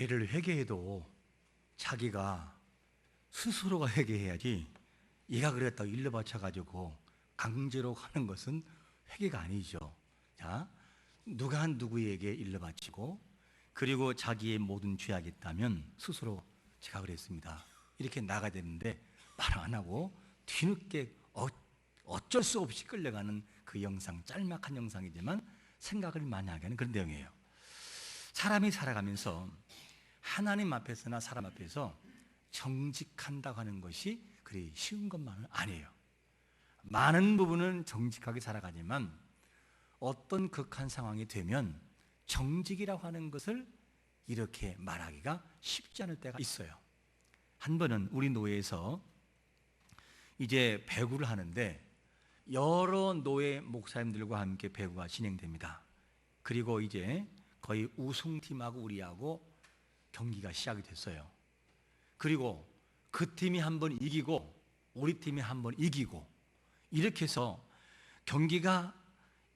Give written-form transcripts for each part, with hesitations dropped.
죄를 회개해도 자기가 스스로가 회개해야지 얘가 그랬다고 일러 바쳐가지고 강제로 하는 것은 회개가 아니죠. 자, 누가 누구에게 일러 바치고 그리고 자기의 모든 죄악이 있다면 스스로 제가 그랬습니다 이렇게 나가야 되는데 말 안 하고 뒤늦게 어쩔 수 없이 끌려가는 그 영상, 짤막한 영상이지만 생각을 많이 하게 하는 그런 내용이에요. 사람이 살아가면서 하나님 앞에서나 사람 앞에서 정직한다고 하는 것이 그리 쉬운 것만은 아니에요. 많은 부분은 정직하게 살아가지만 어떤 극한 상황이 되면 정직이라고 하는 것을 이렇게 말하기가 쉽지 않을 때가 있어요. 한 번은 우리 노예에서 이제 배구를 하는데 여러 노예 목사님들과 함께 배구가 진행됩니다. 그리고 이제 거의 우승팀하고 우리하고 경기가 시작이 됐어요. 그리고 그 팀이 한 번 이기고 우리 팀이 한 번 이기고 이렇게 해서 경기가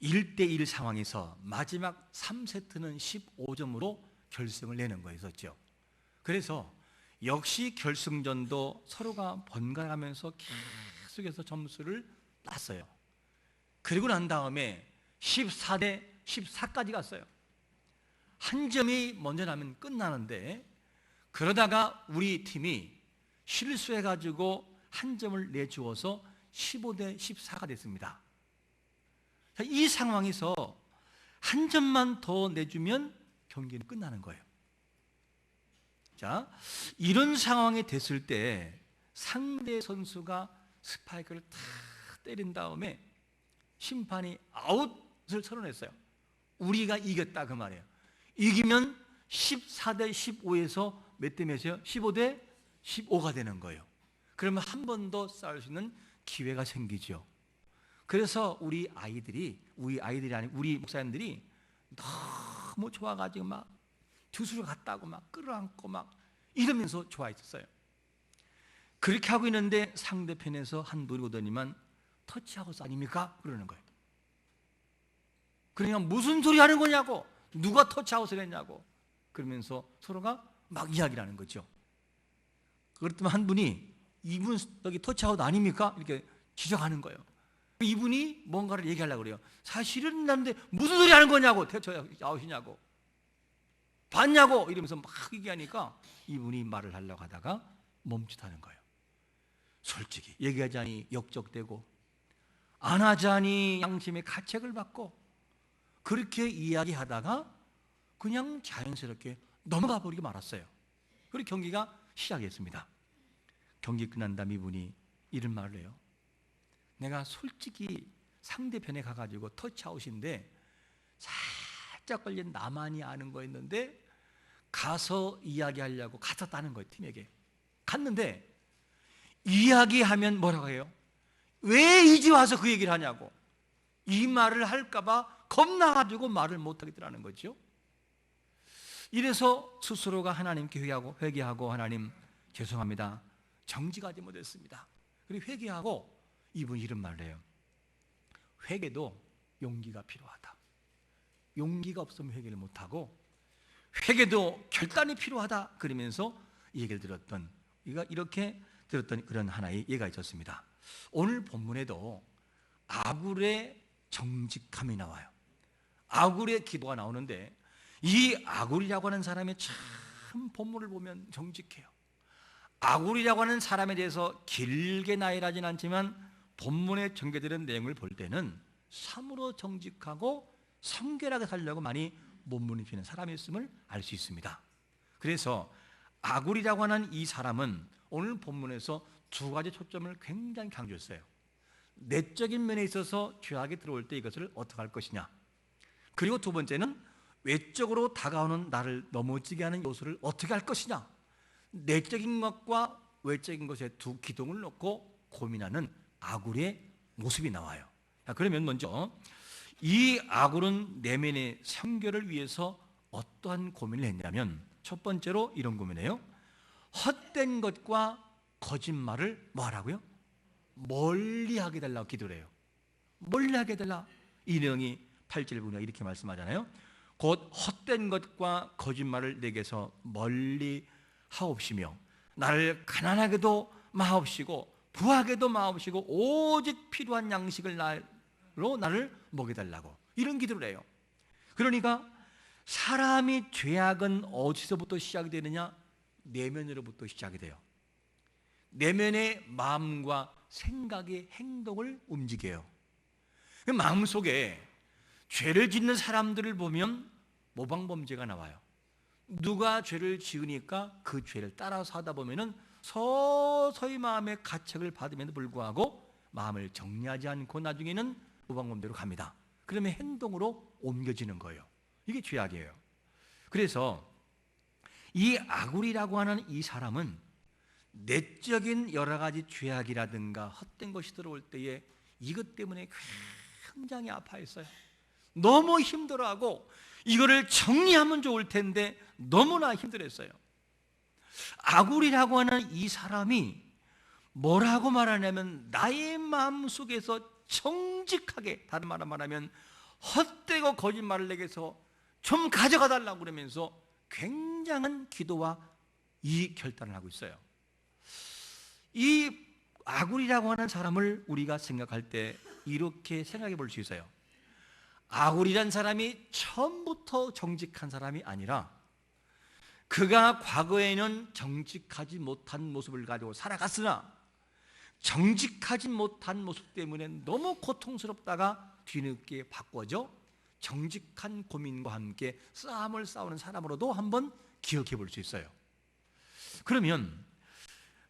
1대1 상황에서 마지막 3세트는 15점으로 결승을 내는 거였었죠. 그래서 역시 결승전도 서로가 번갈아가면서 계속해서 점수를 땄어요. 그리고 난 다음에 14대 14까지 갔어요. 한 점이 먼저 나면 끝나는데 그러다가 우리 팀이 실수해가지고 한 점을 내주어서 15대 14가 됐습니다. 이 상황에서 한 점만 더 내주면 경기는 끝나는 거예요. 자, 이런 상황이 됐을 때 상대 선수가 스파이크를 탁 때린 다음에 심판이 아웃을 선언했어요. 우리가 이겼다 그 말이에요. 이기면 14대 15에서 몇 대 몇이에요? 15대 15가 되는 거예요. 그러면 한 번 더 싸울 수 있는 기회가 생기죠. 그래서 우리 아니고 우리 목사님들이 너무 좋아가지고 막 주수를 갔다고 막 끌어안고 막 이러면서 좋아했었어요. 그렇게 하고 있는데 상대편에서 한 분이 오더니만 터치아웃 아닙니까? 그러는 거예요. 그러니까 무슨 소리 하는 거냐고, 누가 터치아웃을 했냐고 그러면서 서로가 막 이야기를 하는 거죠. 그렇다면 한 분이 이분 여기 터치아웃 아닙니까? 이렇게 지적하는 거예요. 이분이 뭔가를 얘기하려고 그래요. 사실은 남는데 무슨 소리 하는 거냐고, 터치아웃이냐고, 봤냐고 이러면서 막 얘기하니까 이분이 말을 하려고 하다가 멈칫하는 거예요. 솔직히 얘기하자니 역적되고 안 하자니 양심의 가책을 받고 그렇게 이야기하다가 그냥 자연스럽게 넘어가 버리고 말았어요. 그리고 경기가 시작했습니다. 경기 끝난 다음 이분이 이런 말을 해요. 내가 솔직히 상대편에 가가지고 터치아웃인데 살짝 걸린 나만이 아는 거였는데 가서 이야기하려고 갔었다는 거예요. 팀에게 갔는데 이야기하면 뭐라고 해요? 왜 이제 와서 그 얘기를 하냐고, 이 말을 할까봐 겁나가지고 말을 못하겠더라는 거죠. 이래서 스스로가 하나님께 회개하고 하나님 죄송합니다, 정직하지 못했습니다. 그리고 회개하고 이분이 이런 말을 해요. 회개도 용기가 필요하다. 용기가 없으면 회개를 못하고 회개도 결단이 필요하다. 그러면서 이 얘기를 이렇게 들었던 그런 하나의 예가 있었습니다. 오늘 본문에도 아굴의 정직함이 나와요. 아굴의 기도가 나오는데 이 아굴이라고 하는 사람의 참 본문을 보면 정직해요. 아굴이라고 하는 사람에 대해서 길게 나열하진 않지만 본문에 전개되는 내용을 볼 때는 참으로 정직하고 성결하게 살려고 많이 몸부림치는 사람이었음을 알 수 있습니다. 그래서 아굴이라고 하는 이 사람은 오늘 본문에서 두 가지 초점을 굉장히 강조했어요. 내적인 면에 있어서 죄악이 들어올 때 이것을 어떻게 할 것이냐, 그리고 두 번째는 외적으로 다가오는 나를 넘어지게 하는 요소를 어떻게 할 것이냐, 내적인 것과 외적인 것의 두 기둥을 놓고 고민하는 아굴의 모습이 나와요. 자, 그러면 먼저 이 아굴은 내면의 성결을 위해서 어떠한 고민을 했냐면 첫 번째로 이런 고민이에요. 헛된 것과 거짓말을 뭐 하라고요? 멀리하게 달라고 기도를 해요. 멀리하게 달라. 이 내용이 8절 보니까 이렇게 말씀하잖아요. 곧 헛된 것과 거짓말을 내게서 멀리 하옵시며 나를 가난하게도 마옵시고 부하게도 마옵시고 오직 필요한 양식을 나로 나를 먹여달라고, 이런 기도를 해요. 그러니까 사람이 죄악은 어디서부터 시작이 되느냐? 내면으로부터 시작이 돼요. 내면의 마음과 생각의 행동을 움직여요. 그 마음속에 죄를 짓는 사람들을 보면 모방범죄가 나와요. 누가 죄를 지으니까 그 죄를 따라서 하다 보면은 서서히 마음의 가책을 받음에도 불구하고 마음을 정리하지 않고 나중에는 모방범죄로 갑니다. 그러면 행동으로 옮겨지는 거예요. 이게 죄악이에요. 그래서 이 아굴이라고 하는 이 사람은 내적인 여러 가지 죄악이라든가 헛된 것이 들어올 때에 이것 때문에 굉장히 아파했어요. 너무 힘들어하고 이거를 정리하면 좋을 텐데 너무나 힘들었어요. 아굴이라고 하는 이 사람이 뭐라고 말하냐면 나의 마음속에서 정직하게, 다른 말로 말하면 헛되고 거짓말을 내게서 좀 가져가 달라고 그러면서 굉장한 기도와 이 결단을 하고 있어요. 이 아굴이라고 하는 사람을 우리가 생각할 때 이렇게 생각해 볼 수 있어요. 아굴이란 사람이 처음부터 정직한 사람이 아니라 그가 과거에는 정직하지 못한 모습을 가지고 살아갔으나 정직하지 못한 모습 때문에 너무 고통스럽다가 뒤늦게 바꿔져 정직한 고민과 함께 싸움을 싸우는 사람으로도 한번 기억해 볼 수 있어요. 그러면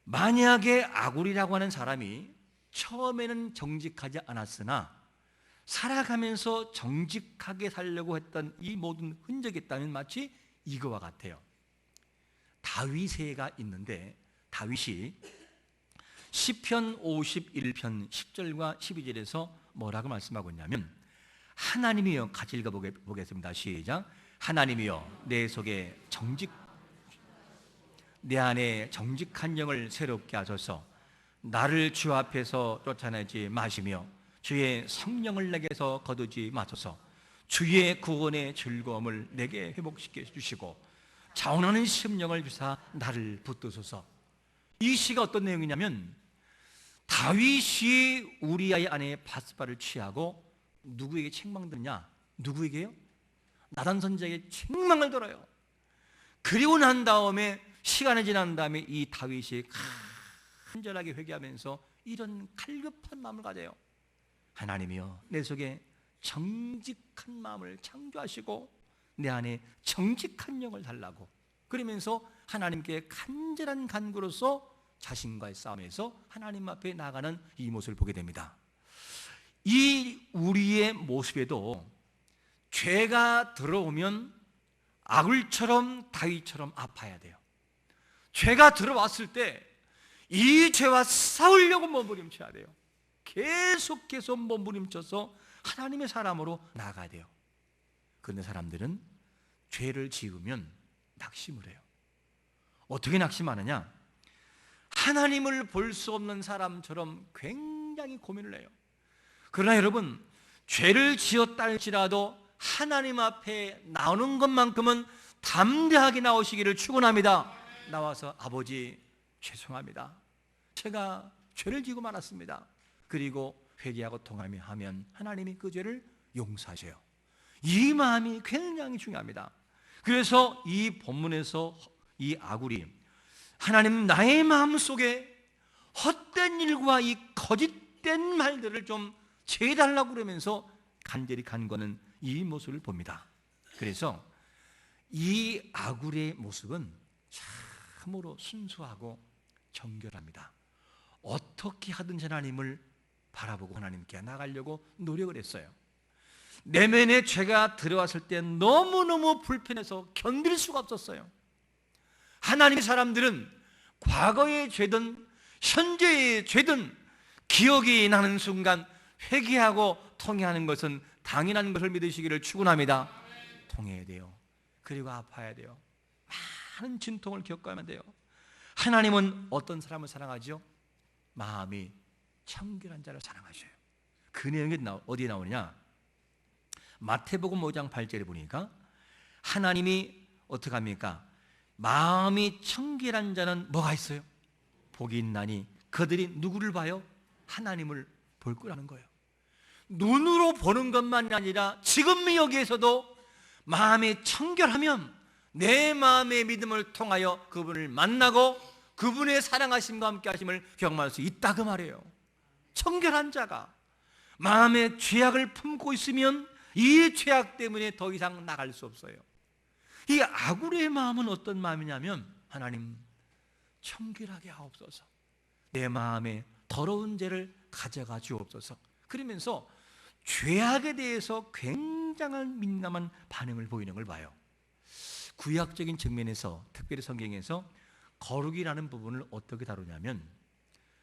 만약에 아굴이라고 하는 사람이 처음에는 정직하지 않았으나 살아가면서 정직하게 살려고 했던 이 모든 흔적이 있다면 마치 이거와 같아요. 다윗에가 있는데 다윗이 시편 51편 10절과 12절에서 뭐라고 말씀하고 있냐면, 하나님이여, 같이 읽어보겠습니다. 시작. 하나님이여 내 속에 내 안에 정직한 영을 새롭게 하소서. 나를 주 앞에서 쫓아내지 마시며 주의 성령을 내게서 거두지 마소서. 주의 구원의 즐거움을 내게 회복시켜 주시고 자원하는 심령을 주사 나를 붙드소서. 이 시가 어떤 내용이냐면 다윗이 우리아의 아내 바스바를 취하고 누구에게 책망드냐? 누구에게요? 나단 선지자에게 책망을 들어요. 그리고 난 다음에 시간이 지난 다음에 이 다윗이 간절하게 회개하면서 이런 갈급한 마음을 가져요. 하나님이여 내 속에 정직한 마음을 창조하시고 내 안에 정직한 영을 달라고, 그러면서 하나님께 간절한 간구로서 자신과의 싸움에서 하나님 앞에 나가는 이 모습을 보게 됩니다. 이 우리의 모습에도 죄가 들어오면 아굴처럼 다윗처럼 아파야 돼요. 죄가 들어왔을 때 이 죄와 싸우려고 몸부림쳐야 돼요. 계속해서 몸부림쳐서 하나님의 사람으로 나아가야 돼요. 그런데 사람들은 죄를 지으면 낙심을 해요. 어떻게 낙심하느냐? 하나님을 볼 수 없는 사람처럼 굉장히 고민을 해요. 그러나 여러분, 죄를 지었다 할지라도 하나님 앞에 나오는 것만큼은 담대하게 나오시기를 축원합니다. 나와서 아버지 죄송합니다. 제가 죄를 지고 말았습니다. 그리고 회개하고 통함이 하면 하나님이 그 죄를 용서하셔요. 이 마음이 굉장히 중요합니다. 그래서 이 본문에서 이 아굴이 하나님 나의 마음속에 헛된 일과 이 거짓된 말들을 좀 제해달라고 그러면서 간절히 간구하는 이 모습을 봅니다. 그래서 이 아굴의 모습은 참으로 순수하고 정결합니다. 어떻게 하든지 하나님을 바라보고 하나님께 나가려고 노력을 했어요. 내면에 죄가 들어왔을 때 너무너무 불편해서 견딜 수가 없었어요. 하나님의 사람들은 과거의 죄든 현재의 죄든 기억이 나는 순간 회개하고 통회하는 것은 당연한 것을 믿으시기를 축원합니다. 통해야 돼요. 그리고 아파야 돼요. 많은 진통을 겪어야만 돼요. 하나님은 어떤 사람을 사랑하죠? 마음이 청결한 자를 사랑하셔요. 그 내용이 어디에 나오느냐? 마태복음 5장 8절에 보니까 하나님이 어떻게 합니까? 마음이 청결한 자는 뭐가 있어요? 복이 있나니 그들이 누구를 봐요? 하나님을 볼 거라는 거예요. 눈으로 보는 것만이 아니라 지금 여기에서도 마음이 청결하면 내 마음의 믿음을 통하여 그분을 만나고 그분의 사랑하심과 함께 하심을 경험할 수 있다 그 말이에요. 청결한 자가 마음에 죄악을 품고 있으면 이 죄악 때문에 더 이상 나갈 수 없어요. 이 아굴의 마음은 어떤 마음이냐면, 하나님 청결하게 하옵소서, 내 마음에 더러운 죄를 가져가 주옵소서. 그러면서 죄악에 대해서 굉장한 민감한 반응을 보이는 걸 봐요. 구약적인 측면에서, 특별히 성경에서 거룩이라는 부분을 어떻게 다루냐면,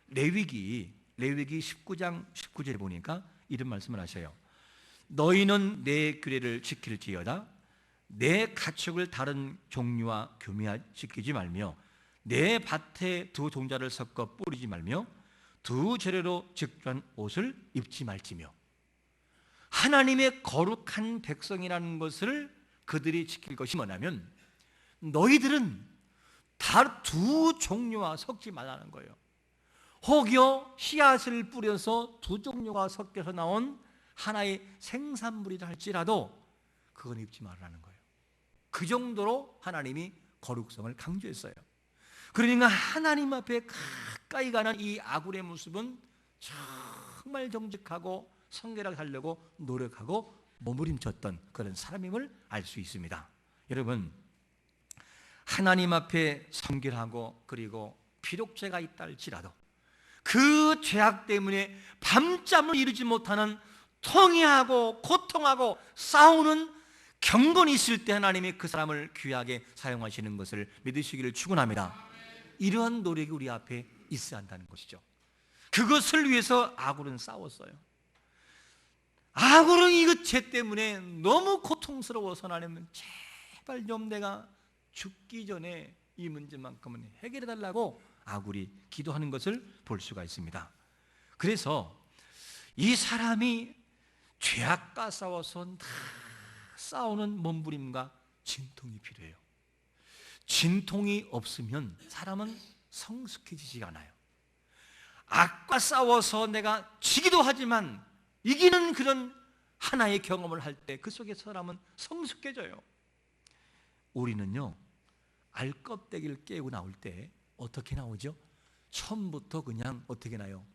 레위기 19장 19절에 보니까 이런 말씀을 하셔요. 너희는 내 규례를 지킬지어다. 내 가축을 다른 종류와 교미시키지 말며 내 밭에 두 동자를 섞어 뿌리지 말며 두 재료로 직조한 옷을 입지 말지며. 하나님의 거룩한 백성이라는 것을 그들이 지킬 것이 뭐냐면, 너희들은 다 두 종류와 섞지 말라는 거예요. 혹여 씨앗을 뿌려서 두 종류가 섞여서 나온 하나의 생산물이라 할지라도 그건 입지 말라는 거예요. 그 정도로 하나님이 거룩성을 강조했어요. 그러니까 하나님 앞에 가까이 가는 이 아굴의 모습은 정말 정직하고 성결하게 살려고 노력하고 몸부림쳤던 그런 사람임을 알 수 있습니다. 여러분, 하나님 앞에 성결하고 그리고 비록 죄가 있다 할지라도 그 죄악 때문에 밤잠을 이루지 못하는 통회하고 고통하고 싸우는 경건이 있을 때 하나님이 그 사람을 귀하게 사용하시는 것을 믿으시기를 축원합니다. 이러한 노력이 우리 앞에 있어야 한다는 것이죠. 그것을 위해서 아굴은 싸웠어요. 아굴은 이것 죄 때문에 너무 고통스러워서 하나님, 제발 좀 내가 죽기 전에 이 문제만큼은 해결해 달라고 아굴이 기도하는 것을 볼 수가 있습니다. 그래서 이 사람이 죄악과 싸워서 싸우는 몸부림과 진통이 필요해요. 진통이 없으면 사람은 성숙해지지 않아요. 악과 싸워서 내가 지기도 하지만 이기는 그런 하나의 경험을 할 때 그 속에 사람은 성숙해져요. 우리는요, 알 껍데기를 깨고 나올 때 어떻게 나오죠? 처음부터 그냥 어떻게 나요?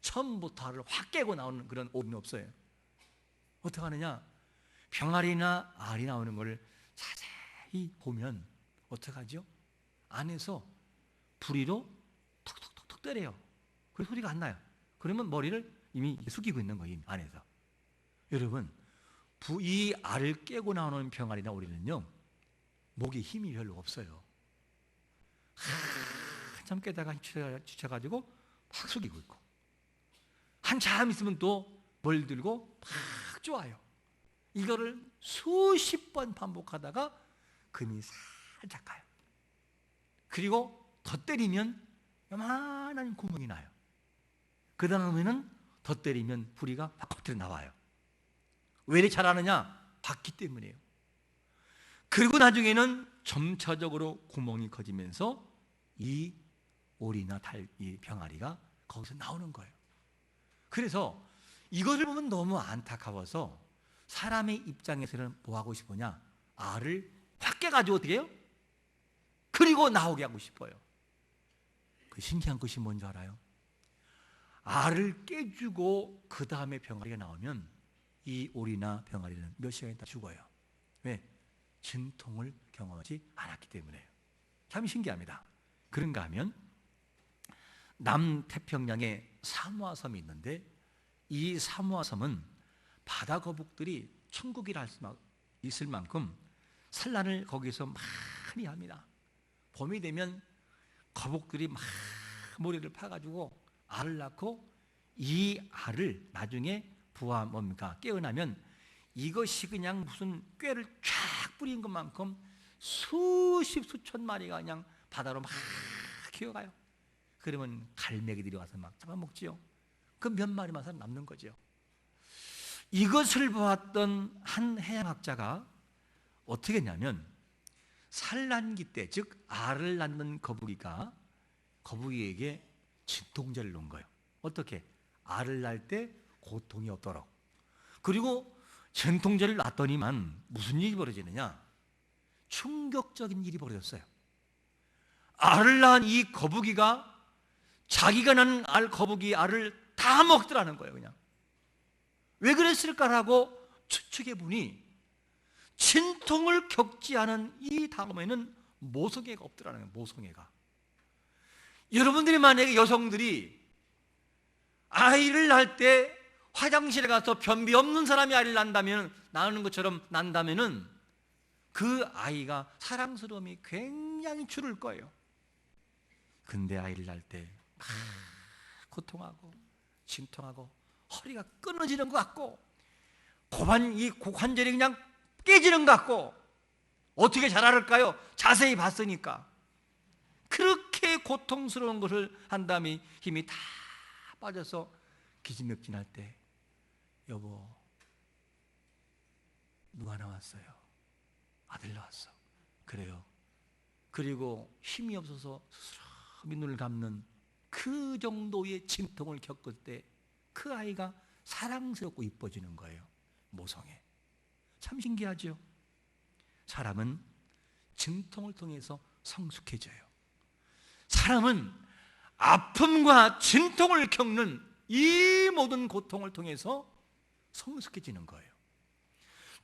처음부터 알을 확 깨고 나오는 그런 오리는 없어요. 어떻게 하느냐? 병아리나 알이 나오는 걸 자세히 보면 어떻게 하죠? 안에서 부리로 톡톡톡톡 때려요. 그 소리가 안 나요. 그러면 머리를 이미 숙이고 있는 거예요, 이미 안에서. 여러분, 이 알을 깨고 나오는 병아리나 오리는요, 목에 힘이 별로 없어요. 한참 깨다가 지쳐가지고 확 숙이고 있고, 한참 있으면 또 뭘 들고 팍 쪼아요. 이거를 수십 번 반복하다가 금이 살짝 가요. 그리고 더 때리면 요만한 구멍이 나요. 그 다음에는 더 때리면 부리가 팍팍 나와요. 왜 이렇게 잘하느냐? 봤기 때문이에요. 그리고 나중에는 점차적으로 구멍이 커지면서 이 오리나 이 병아리가 거기서 나오는 거예요. 그래서 이것을 보면 너무 안타까워서 사람의 입장에서는 뭐 하고 싶으냐? 알을 확 깨가지고 어떻게 해요? 그리고 나오게 하고 싶어요. 그 신기한 것이 뭔지 알아요? 알을 깨주고 그 다음에 병아리가 나오면 이 오리나 병아리는 몇 시간 있다 죽어요. 왜? 진통을 경험하지 않았기 때문에요. 참 신기합니다. 그런가 하면 남태평양에 사모아섬이 있는데, 이 사모아섬은 바다 거북들이 천국이라 할 수 있을 만큼 산란을 거기서 많이 합니다. 봄이 되면 거북들이 막 모래를 파가지고 알을 낳고, 이 알을 나중에 부화 뭡니까? 깨어나면 이것이 그냥 무슨 꾀를 쫙 뿌린 것만큼 수십 수천 마리가 그냥 바다로 막 기어가요. 그러면 갈매기들이 와서 막 잡아먹지요. 그 몇 마리만 남는 거죠. 이것을 보았던 한 해양학자가 어떻게 했냐면 산란기 때, 즉 알을 낳는 거북이가 거북이에게 진통제를 놓은 거예요. 어떻게? 알을 낳을 때 고통이 없도록. 그리고 진통제를 놨더니만 무슨 일이 벌어지느냐? 충격적인 일이 벌어졌어요. 알을 낳은 이 거북이가 자기가 낳은 거북이 알을 다 먹더라는 거예요. 그냥 왜 그랬을까라고 추측해 보니 진통을 겪지 않은 이 다음에는 모성애가 없더라는 거예요. 모성애가. 여러분들이 만약에 여성들이 아이를 낳을 때 화장실에 가서 변비 없는 사람이 아이를 낳는 것처럼 난다면은 그 아이가 사랑스러움이 굉장히 줄을 거예요. 근데 아이를 낳을 때 막 고통하고 진통하고 허리가 끊어지는 것 같고 이 고관절이 그냥 깨지는 것 같고 어떻게 잘 알을까요? 자세히 봤으니까. 그렇게 고통스러운 것을 한 다음에 힘이 다 빠져서 기진맥진할 때 여보 누가 나왔어요? 아들 나왔어. 그래요. 그리고 힘이 없어서 스스로 눈을 감는 그 정도의 진통을 겪을 때 그 아이가 사랑스럽고 이뻐지는 거예요. 모성애. 참 신기하죠? 사람은 진통을 통해서 성숙해져요. 사람은 아픔과 진통을 겪는 이 모든 고통을 통해서 성숙해지는 거예요.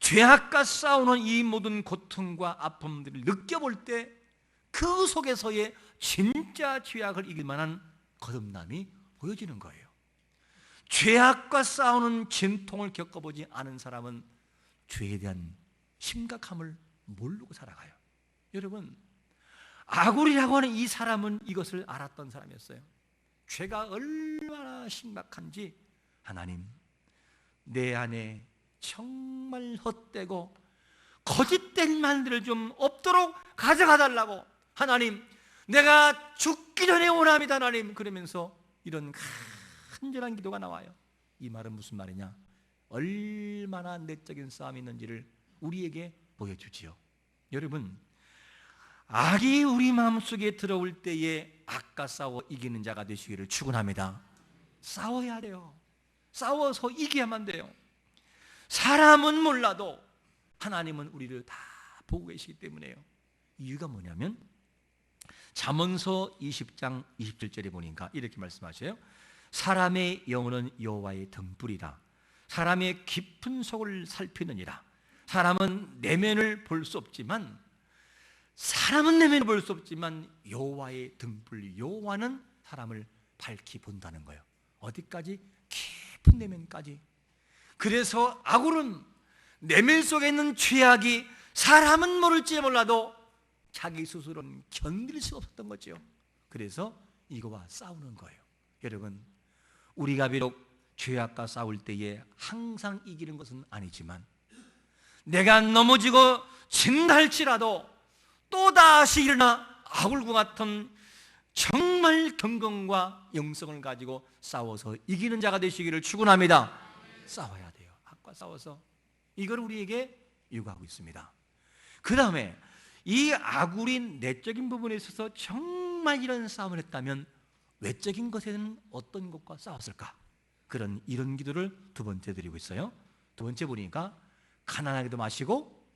죄악과 싸우는 이 모든 고통과 아픔들을 느껴볼 때 그 속에서의 진짜 죄악을 이길 만한 거듭남이 보여지는 거예요. 죄악과 싸우는 진통을 겪어보지 않은 사람은 죄에 대한 심각함을 모르고 살아가요. 여러분, 아굴이라고 하는 이 사람은 이것을 알았던 사람이었어요. 죄가 얼마나 심각한지 하나님, 내 안에 정말 헛되고 거짓된 말들을 좀 없도록 가져가달라고 하나님, 내가 죽기 전에 원합니다 하나님. 그러면서 이런 간절한 기도가 나와요. 이 말은 무슨 말이냐? 얼마나 내적인 싸움이 있는지를 우리에게 보여주지요. 여러분, 악이 우리 마음속에 들어올 때에 악과 싸워 이기는 자가 되시기를 축원합니다. 싸워야 돼요. 싸워서 이겨야만 돼요. 사람은 몰라도 하나님은 우리를 다 보고 계시기 때문에요. 이유가 뭐냐면 잠언서 20장 27절에 보니까 이렇게 말씀하셔요. 사람의 영혼은 여호와의 등불이다. 사람의 깊은 속을 살피느니라. 사람은 내면을 볼 수 없지만 여호와의 등불, 여호와는 사람을 밝히 본다는 거예요. 어디까지? 깊은 내면까지. 그래서 아굴은 내면 속에 있는 죄악이 사람은 모를지 몰라도 자기 스스로는 견딜 수 없었던 거죠. 그래서 이거와 싸우는 거예요. 여러분, 우리가 비록 죄악과 싸울 때에 항상 이기는 것은 아니지만 내가 넘어지고 진다 할지라도 또다시 일어나 아굴과 같은 정말 경건과 영성을 가지고 싸워서 이기는 자가 되시기를 축원합니다. 싸워야 돼요. 악과 싸워서. 이걸 우리에게 요구하고 있습니다. 그 다음에 이 아굴인 내적인 부분에 있어서 정말 이런 싸움을 했다면 외적인 것에는 어떤 것과 싸웠을까? 이런 기도를 두 번째 드리고 있어요. 두 번째 보니까 가난하게도 마시고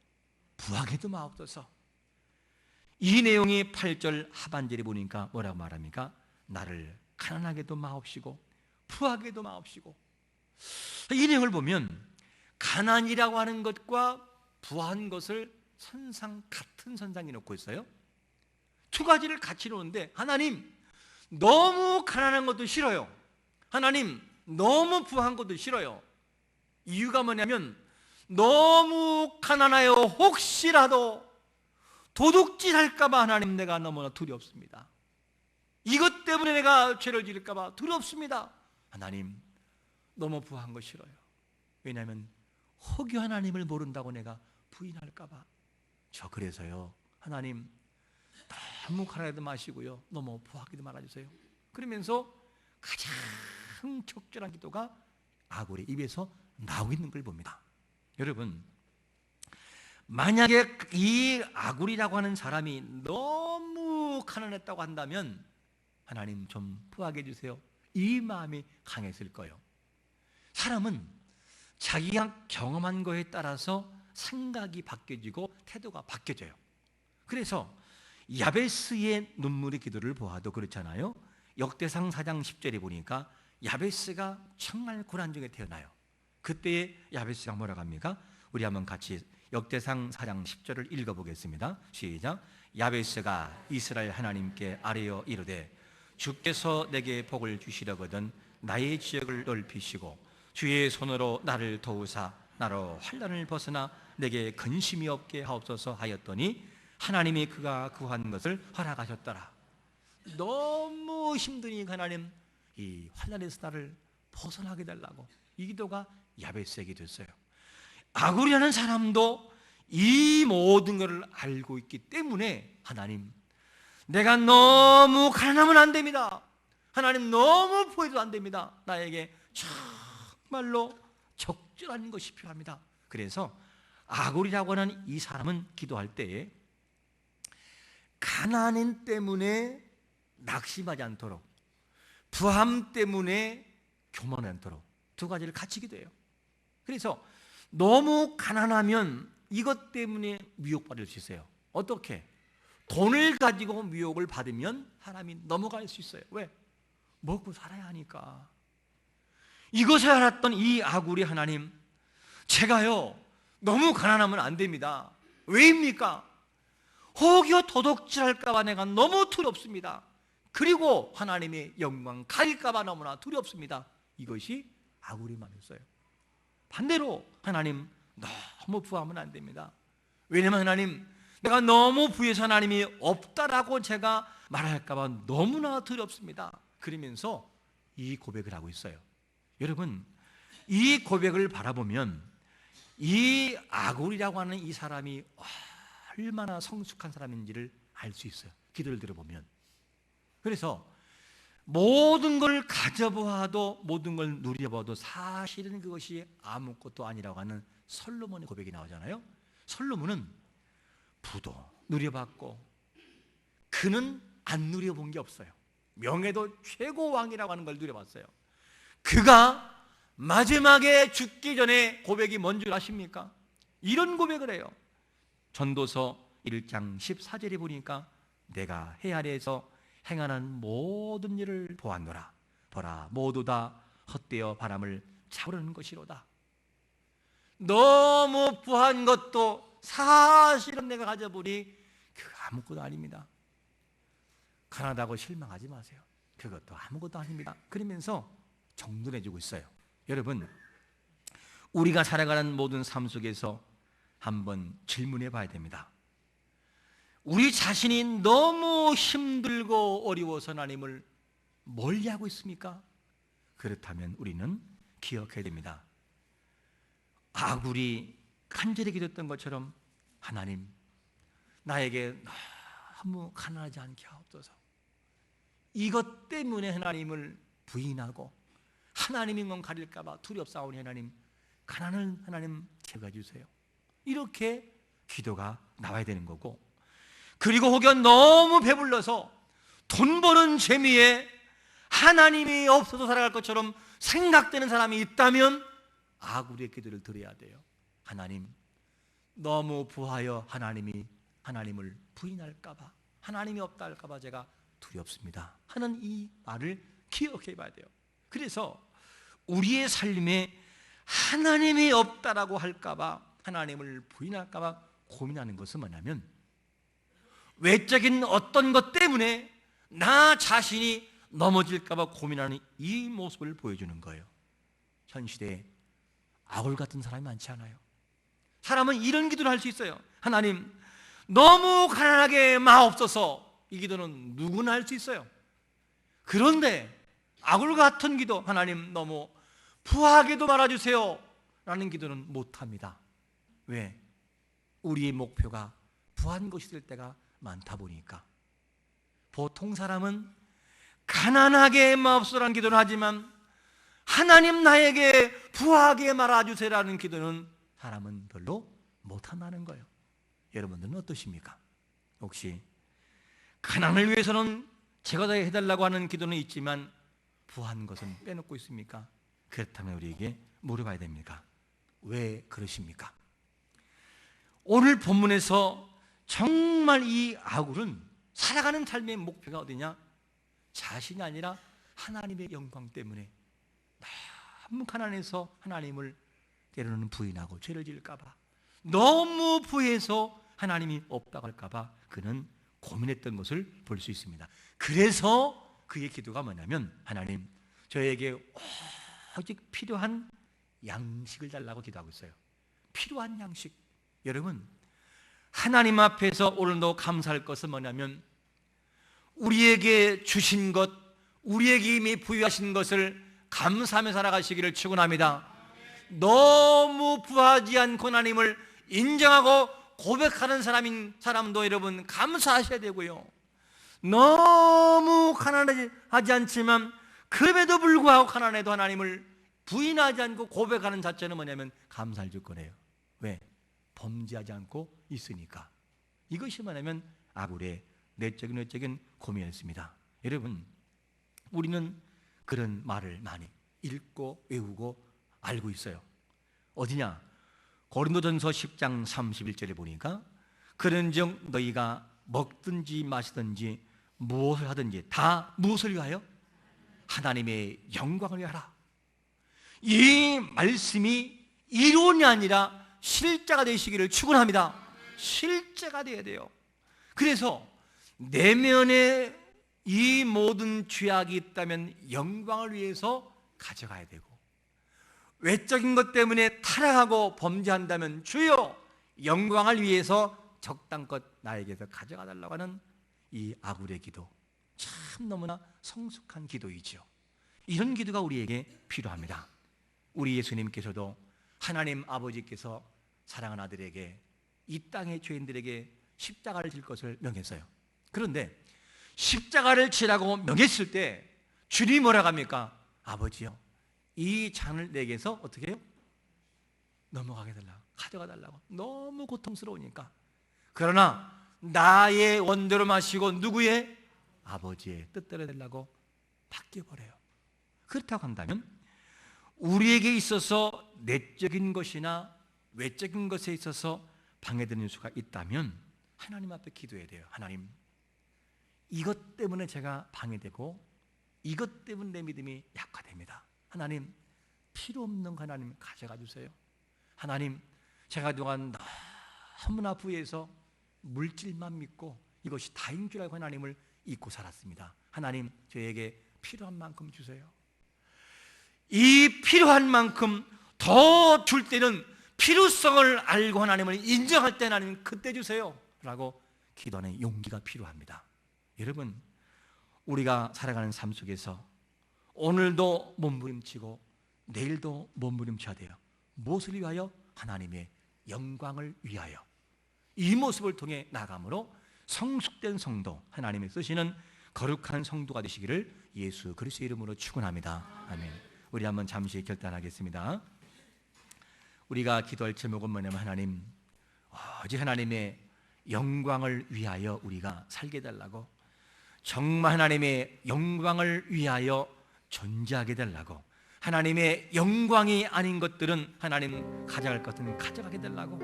부하게도 마옵소서. 이 내용이 8절 하반절에 보니까 뭐라고 말합니까? 나를 가난하게도 마옵시고 부하게도 마옵시고. 이 내용을 보면 가난이라고 하는 것과 부한 것을 같은 선상에 놓고 있어요. 두 가지를 같이 놓는데 하나님, 너무 가난한 것도 싫어요. 하나님, 너무 부한 것도 싫어요. 이유가 뭐냐면 너무 가난하여 혹시라도 도둑질 할까봐 하나님, 내가 너무나 두렵습니다. 이것 때문에 내가 죄를 지을까봐 두렵습니다. 하나님, 너무 부한 거 싫어요. 왜냐하면 혹여 하나님을 모른다고 내가 부인할까봐. 그래서요, 하나님, 너무 가난하게도 마시고요, 너무 부하게도 말아주세요. 그러면서 가장 적절한 기도가 아굴의 입에서 나오고 있는 걸 봅니다. 여러분, 만약에 이 아굴이라고 하는 사람이 너무 가난했다고 한다면 하나님 좀 부하게 해주세요, 이 마음이 강했을 거예요. 사람은 자기가 경험한 거에 따라서 생각이 바뀌어지고 태도가 바뀌어져요. 그래서 야베스의 눈물의 기도를 보아도 그렇잖아요. 역대상 4장 10절에 보니까 야베스가 정말 고난 중에 태어나요. 그때의 야베스가 뭐라고 합니까? 우리 한번 같이 역대상 4장 10절을 읽어보겠습니다. 시작. 야베스가 이스라엘 하나님께 아뢰어 이르되 주께서 내게 복을 주시려거든 나의 지역을 넓히시고 주의 손으로 나를 도우사 나로 환난을 벗어나 내게 근심이 없게 하옵소서 하였더니 하나님이 그가 구한 것을 허락하셨더라. 너무 힘드니 하나님 이 환난에서 나를 벗어나게 달라고, 이 기도가 야베스의 기도였어요. 아굴이라는 사람도 이 모든 것을 알고 있기 때문에 하나님, 내가 너무 가난하면 안 됩니다. 하나님 너무 부해도 안 됩니다. 나에게 정말로 적절한 것이 필요합니다. 그래서 아굴이라고 하는 이 사람은 기도할 때에 가난 때문에 낙심하지 않도록, 부함 때문에 교만하지 않도록 두 가지를 같이 기도해요. 그래서 너무 가난하면 이것 때문에 미혹받을 수 있어요. 어떻게? 돈을 가지고 미혹을 받으면 사람이 넘어갈 수 있어요. 왜? 먹고 살아야 하니까. 이것을 알았던 이 아굴이 하나님, 제가요 너무 가난하면 안 됩니다. 왜입니까? 혹여 도둑질할까 봐 내가 너무 두렵습니다. 그리고 하나님의 영광 가릴까 봐 너무나 두렵습니다. 이것이 아굴이 마음이었어요. 반대로 하나님, 너무 부하면 안 됩니다. 왜냐하면 하나님, 내가 너무 부해서 하나님이 없다라고 제가 말할까 봐 너무나 두렵습니다. 그러면서 이 고백을 하고 있어요. 여러분, 이 고백을 바라보면 이 아굴이라고 하는 이 사람이 얼마나 성숙한 사람인지를 알 수 있어요. 기도를 들어보면. 그래서 모든 걸 가져보아도, 모든 걸 누려봐도 사실은 그것이 아무것도 아니라고 하는 솔로몬의 고백이 나오잖아요. 솔로몬은 부도 누려봤고 그는 안 누려본 게 없어요. 명예도 최고 왕이라고 하는 걸 누려봤어요. 그가 마지막에 죽기 전에 고백이 뭔 줄 아십니까? 이런 고백을 해요. 전도서 1장 14절에 보니까 내가 해 아래에서 행하는 모든 일을 보았노라. 보라, 모두 다 헛되어 바람을 잡으려는 것이로다. 너무 부한 것도 사실은 내가 가져보니 그거 아무것도 아닙니다. 가난하다고 실망하지 마세요. 그것도 아무것도 아닙니다. 그러면서 정돈해주고 있어요. 여러분, 우리가 살아가는 모든 삶 속에서 한번 질문해 봐야 됩니다. 우리 자신이 너무 힘들고 어려워서 하나님을 멀리하고 있습니까? 그렇다면 우리는 기억해야 됩니다. 아굴이 간절히 기도했던 것처럼 하나님, 나에게 너무 가난하지 않게 하옵소서. 이것 때문에 하나님을 부인하고 하나님인 건 가릴까 봐 두렵사오니 하나님, 가난을 하나님 제거해주세요. 이렇게 기도가 나와야 되는 거고, 그리고 혹여 너무 배불러서 돈 버는 재미에 하나님이 없어서 살아갈 것처럼 생각되는 사람이 있다면 아굴의 기도를 드려야 돼요. 하나님, 너무 부하여 하나님을 부인할까 봐, 하나님이 없다 할까 봐 제가 두렵습니다 하는 이 말을 기억해 봐야 돼요. 그래서 우리의 삶에 하나님이 없다라고 할까 봐, 하나님을 부인할까 봐 고민하는 것은 뭐냐면, 외적인 어떤 것 때문에 나 자신이 넘어질까 봐 고민하는 이 모습을 보여주는 거예요. 현 시대에 아굴 같은 사람이 많지 않아요. 사람은 이런 기도를 할 수 있어요. 하나님, 너무 가난하게 마옵소서. 이 기도는 누구나 할 수 있어요. 그런데 아굴 같은 기도, 하나님 너무 부하게도 말아주세요 라는 기도는 못합니다. 왜? 우리의 목표가 부한 것이 될 때가 많다 보니까. 보통 사람은 가난하게 마옵소서라는 기도를 하지만 하나님 나에게 부하게 말아주세요라는 기도는 사람은 별로 못한다는 거예요. 여러분들은 어떠십니까? 혹시 가난을 위해서는 제가 다 해달라고 하는 기도는 있지만 부한 것은 빼놓고 있습니까? 그렇다면 우리에게 물어봐야 됩니까? 왜 그러십니까? 오늘 본문에서 정말 이 아굴은 살아가는 삶의 목표가 어디냐? 자신이 아니라 하나님의 영광 때문에 너무 가난해서 하나님을 때로는 부인하고 죄를 지을까 봐, 너무 부해서 하나님이 없다고 할까 봐 그는 고민했던 것을 볼 수 있습니다. 그래서 그의 기도가 뭐냐면, 하나님, 저에게 오직 필요한 양식을 달라고 기도하고 있어요. 필요한 양식. 여러분, 하나님 앞에서 오늘도 감사할 것은 뭐냐면, 우리에게 주신 것, 우리에게 이미 부여하신 것을 감사하며 살아가시기를 축원합니다. 너무 부하지 않고 하나님을 인정하고 고백하는 사람도 여러분 감사하셔야 되고요, 너무 가난하지 않지만 그럼에도 불구하고 가난해도 하나님을 부인하지 않고 고백하는 자체는 뭐냐면 감사할 조건이에요. 왜? 범죄하지 않고 있으니까. 이것이 뭐냐면 아굴의 내적인 고민이었습니다. 여러분, 우리는 그런 말을 많이 읽고 외우고 알고 있어요. 어디냐? 고린도전서 10장 31절에 보니까, 그런즉 너희가 먹든지 마시든지 무엇을 하든지 다 무엇을 위하여? 하나님의 영광을 위하라. 이 말씀이 이론이 아니라 실제가 되시기를 축원합니다. 실제가 되어야 돼요. 그래서 내면에 이 모든 죄악이 있다면 영광을 위해서 가져가야 되고, 외적인 것 때문에 타락하고 범죄한다면 주여 영광을 위해서 적당껏 나에게서 가져가 달라고 하는 이 아굴의 기도, 참 너무나 성숙한 기도이죠. 이런 기도가 우리에게 필요합니다. 우리 예수님께서도 하나님 아버지께서 사랑하는 아들에게, 이 땅의 죄인들에게 십자가를 질 것을 명했어요. 그런데 십자가를 치라고 명했을 때 주님이 뭐라고 합니까? 아버지요, 이 잔을 내게서 어떻게 해요? 넘어가게 달라고, 가져가 달라고. 너무 고통스러우니까. 그러나 나의 원대로 마시고 누구의? 아버지의 뜻대로 되려고 바뀌어버려요. 그렇다고 한다면 우리에게 있어서 내적인 것이나 외적인 것에 있어서 방해되는 수가 있다면 하나님 앞에 기도해야 돼요. 하나님, 이것 때문에 제가 방해되고 이것 때문에 내 믿음이 약화됩니다. 하나님, 필요 없는 거 하나님 가져가 주세요. 하나님, 제가 그동안 너무나 부해서 물질만 믿고 이것이 다인 줄 알고 하나님을 잊고 살았습니다. 하나님, 저에게 필요한 만큼 주세요. 이 필요한 만큼 더 줄 때는 필요성을 알고 하나님을 인정할 때 하나님 그때 주세요 라고 기도하는 용기가 필요합니다. 여러분, 우리가 살아가는 삶 속에서 오늘도 몸부림치고 내일도 몸부림쳐야 돼요. 무엇을 위하여? 하나님의 영광을 위하여. 이 모습을 통해 나감으로 성숙된 성도, 하나님이 쓰시는 거룩한 성도가 되시기를 예수 그리스도의 이름으로 축원합니다. 아멘. 우리 한번 잠시 결단하겠습니다. 우리가 기도할 제목은 뭐냐면, 하나님, 오직 하나님의 영광을 위하여 우리가 살게 달라고, 정말 하나님의 영광을 위하여 존재하게 달라고, 하나님의 영광이 아닌 것들은 하나님 가져갈 것은 가져가게 달라고,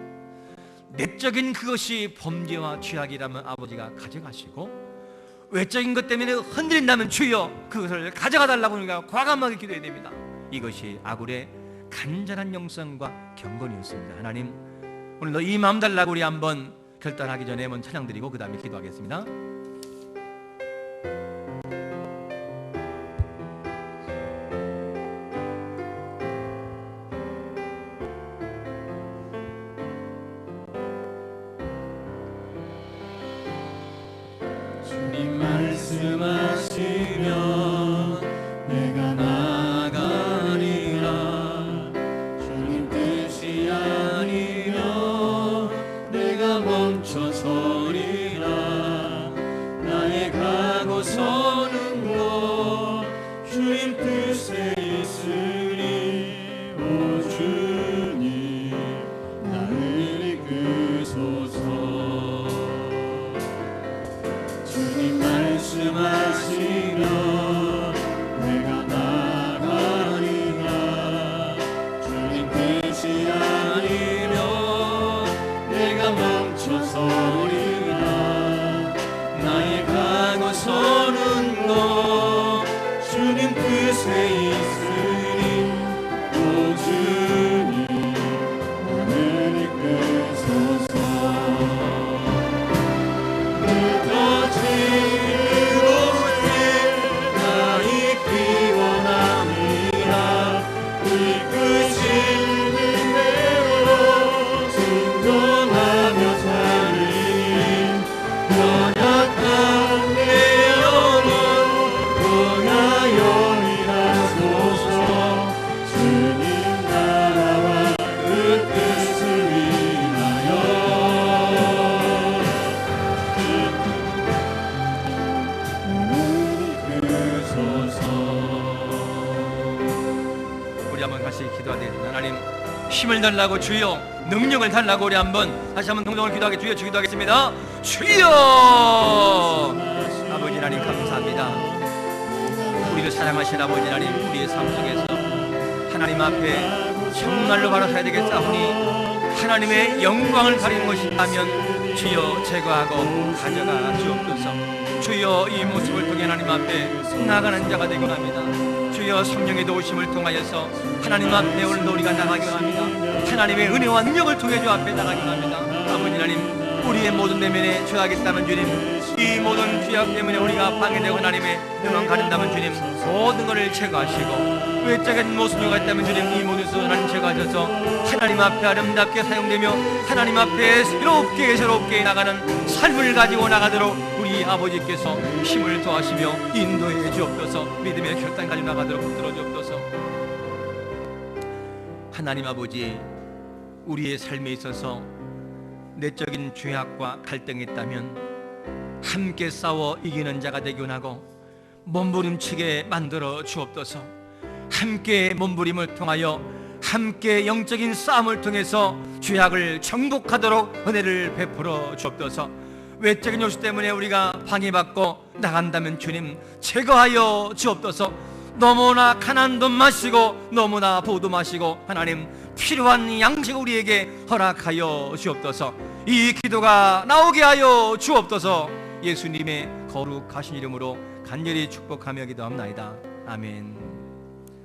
내적인 그것이 범죄와 죄악이라면 아버지가 가져가시고, 외적인 것 때문에 흔들린다면 주여 그것을 가져가 달라고 우리가 과감하게 기도해야 됩니다. 이것이 아굴의 간절한 영성과 경건이었습니다. 하나님, 오늘도 이 마음 달라고 우리 한번 결단하기 전에 먼저 찬양 드리고 그 다음에 기도하겠습니다. 주님 말씀하시면 내가 나가리라. 주님 뜻이 아니면 내가 멈춰서리라. 나의 가고 서는 곳 주님 뜻에 있으니 오 주님 나를 이끄소서. 뜻에 있으니 오 주님 나를 이끄소서. 끝없이 그곳에 나 있기 원합니다. 이끄시는 대로 순종하며 살리니 연약한 내 영혼 통하여 일하소서. 주님 나라와 그 뜻을 위하여 우리 한번 같이 기도하겠습니다. 하나님 힘을 달라고 주여, 능력을 달라고 우리 한번 다시 한번 동동을 기도하게 주여 기도하겠습니다. 주여 아버지 하나님 감사합니다. 우리를 사랑하신 아버지 하나님, 우리의 삶 속에서 하나님 앞에 정말로 바로 서야 되겠사오니 하나님의 영광을 가리는 것이 있다면 주여 제거하고 가져가 주옵소서. 주여 이 모습을 통해 하나님 앞에 나가는 자가 되기 원합니다. 주여 성령의 도우심을 통하여서 하나님 앞에 오늘도 우리가 나가기 원합니다. 하나님의 은혜와 능력을 통해 주 앞에 나가기 원합니다. 아버지 하나님, 우리의 모든 내면에 죄악있다면 주님, 이 모든 죄악 때문에 우리가 방해되고 하나님의 영광 가린다면 주님, 모든 것을 제거하시고 외적인 모순이 있다면 주님, 이 모든 것을 하나님 제거하셔서 하나님 앞에 아름답게 사용되며 하나님 앞에 새롭게 나가는 삶을 가지고 나가도록 우리 아버지께서 힘을 더하시며 인도해 주옵소서. 믿음의 결단 가지고 나가도록 붙들어 주옵소서. 하나님 아버지, 우리의 삶에 있어서 내적인 죄악과 갈등이 있다면 함께 싸워 이기는 자가 되기 원하고 몸부림치게 만들어 주옵소서. 함께 몸부림을 통하여 함께 영적인 싸움을 통해서 죄악을 정복하도록 은혜를 베풀어 주옵소서. 외적인 요소 때문에 우리가 방해받고 나간다면 주님 제거하여 주옵소서. 너무나 가난도 마시고 너무나 보도 마시고 하나님 필요한 양식 우리에게 허락하여 주옵소서. 이 기도가 나오게 하여 주옵소서. 예수님의 거룩하신 이름으로 간절히 축복하며 기도합나이다. 아멘.